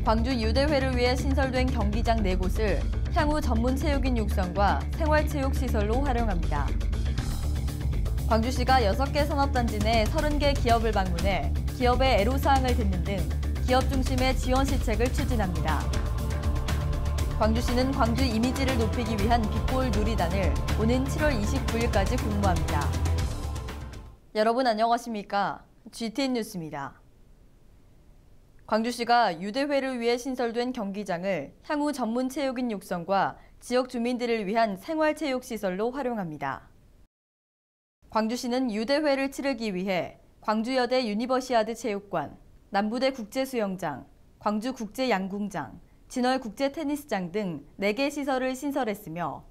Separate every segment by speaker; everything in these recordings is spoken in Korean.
Speaker 1: 광주 유대회를 위해 신설된 경기장 4곳을 향후 전문 체육인 육성과 생활체육시설로 활용합니다. 광주시가 6개 산업단지 내 30개 기업을 방문해 기업의 애로사항을 듣는 등 기업 중심의 지원 시책을 추진합니다. 광주시는 광주 이미지를 높이기 위한 빛골 누리단을 오는 7월 29일까지 공모합니다. 여러분 안녕하십니까? GTN 뉴스입니다. 광주시가 유대회를 위해 신설된 경기장을 향후 전문 체육인 육성과 지역 주민들을 위한 생활체육시설로 활용합니다. 광주시는 유대회를 치르기 위해 광주여대 유니버시아드 체육관, 남부대 국제수영장, 광주국제양궁장, 진월국제테니스장 등 4개 시설을 신설했으며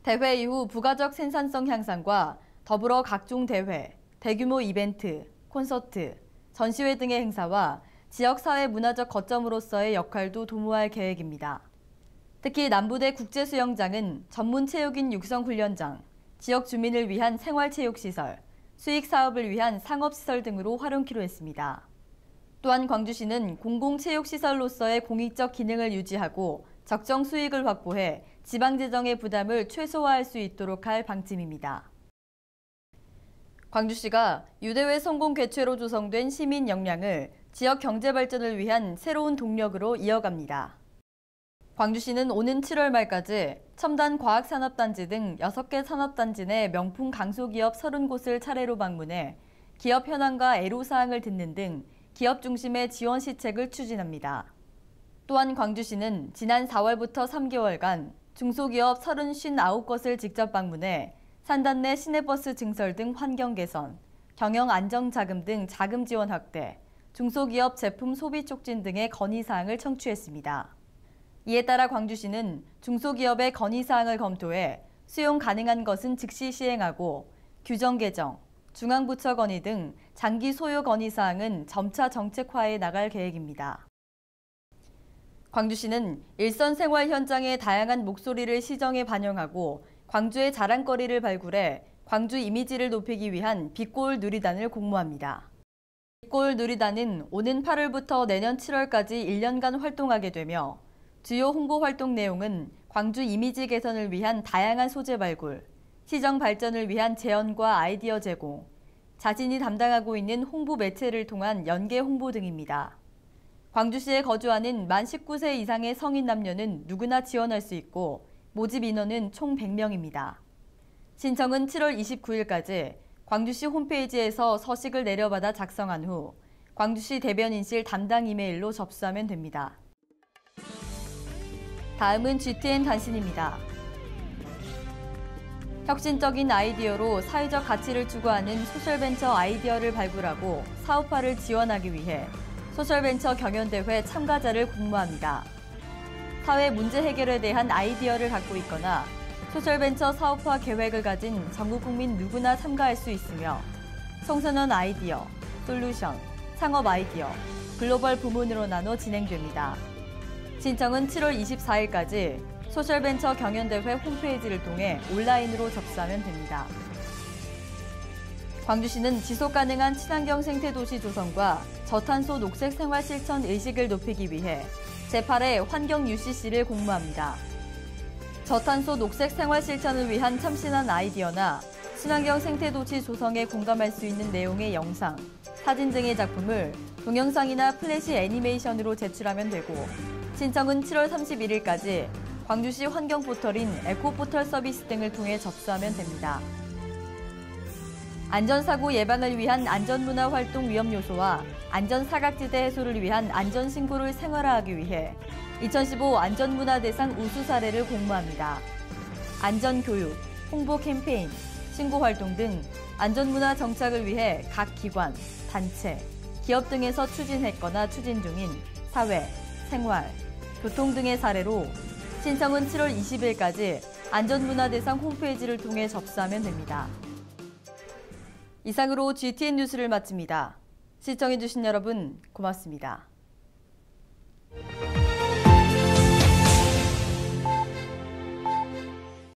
Speaker 1: 대회 이후 부가적 생산성 향상과 더불어 각종 대회, 대규모 이벤트, 콘서트, 전시회 등의 행사와 지역사회 문화적 거점으로서의 역할도 도모할 계획입니다. 특히 남부대 국제수영장은 전문 체육인 육성훈련장, 지역 주민을 위한 생활체육시설, 수익사업을 위한 상업시설 등으로 활용키로 했습니다. 또한 광주시는 공공체육시설로서의 공익적 기능을 유지하고 적정 수익을 확보해 지방재정의 부담을 최소화할 수 있도록 할 방침입니다. 광주시가 유대회 성공 개최로 조성된 시민 역량을 지역 경제 발전을 위한 새로운 동력으로 이어갑니다. 광주시는 오는 7월 말까지 첨단 과학산업단지 등 6개 산업단지 내 명품 강소기업 30곳을 차례로 방문해 기업 현황과 애로사항을 듣는 등 기업 중심의 지원 시책을 추진합니다. 또한 광주시는 지난 4월부터 3개월간 중소기업 39곳을 직접 방문해 산단 내 시내버스 증설 등 환경 개선, 경영 안정 자금 등 자금 지원 확대, 중소기업 제품 소비 촉진 등의 건의사항을 청취했습니다. 이에 따라 광주시는 중소기업의 건의사항을 검토해 수용 가능한 것은 즉시 시행하고 규정 개정, 중앙부처 건의 등 장기 소요 건의사항은 점차 정책화해 나갈 계획입니다. 광주시는 일선 생활 현장의 다양한 목소리를 시정에 반영하고 광주의 자랑거리를 발굴해 광주 이미지를 높이기 위한 빛골 누리단을 공모합니다. 빛골 누리단은 오는 8월부터 내년 7월까지 1년간 활동하게 되며 주요 홍보 활동 내용은 광주 이미지 개선을 위한 다양한 소재 발굴, 시정 발전을 위한 제언과 아이디어 제공, 자신이 담당하고 있는 홍보 매체를 통한 연계 홍보 등입니다. 광주시에 거주하는 만 19세 이상의 성인 남녀는 누구나 지원할 수 있고 모집 인원은 총 100명입니다. 신청은 7월 29일까지 광주시 홈페이지에서 서식을 내려받아 작성한 후 광주시 대변인실 담당 이메일로 접수하면 됩니다. 다음은 GTN 단신입니다. 혁신적인 아이디어로 사회적 가치를 추구하는 소셜벤처 아이디어를 발굴하고 사업화를 지원하기 위해 소셜벤처 경연대회 참가자를 공모합니다. 사회 문제 해결에 대한 아이디어를 갖고 있거나 소셜벤처 사업화 계획을 가진 전국 국민 누구나 참가할 수 있으며 청소년 아이디어, 솔루션, 창업 아이디어, 글로벌 부문으로 나눠 진행됩니다. 신청은 7월 24일까지 소셜벤처 경연대회 홈페이지를 통해 온라인으로 접수하면 됩니다. 광주시는 지속가능한 친환경 생태도시 조성과 저탄소 녹색 생활 실천 의식을 높이기 위해 제8회 환경 UCC를 공모합니다. 저탄소 녹색 생활 실천을 위한 참신한 아이디어나 친환경 생태도시 조성에 공감할 수 있는 내용의 영상, 사진 등의 작품을 동영상이나 플래시 애니메이션으로 제출하면 되고 신청은 7월 31일까지 광주시 환경포털인 에코포털 서비스 등을 통해 접수하면 됩니다. 안전사고 예방을 위한 안전문화 활동 위험 요소와 안전사각지대 해소를 위한 안전신고를 생활화하기 위해 2015 안전문화 대상 우수 사례를 공모합니다. 안전교육, 홍보 캠페인, 신고활동 등 안전문화 정착을 위해 각 기관, 단체, 기업 등에서 추진했거나 추진 중인 사회, 생활, 교통 등의 사례로 신청은 7월 20일까지 안전문화 대상 홈페이지를 통해 접수하면 됩니다. 이상으로 GTN 뉴스를 마칩니다. 시청해주신 여러분 고맙습니다.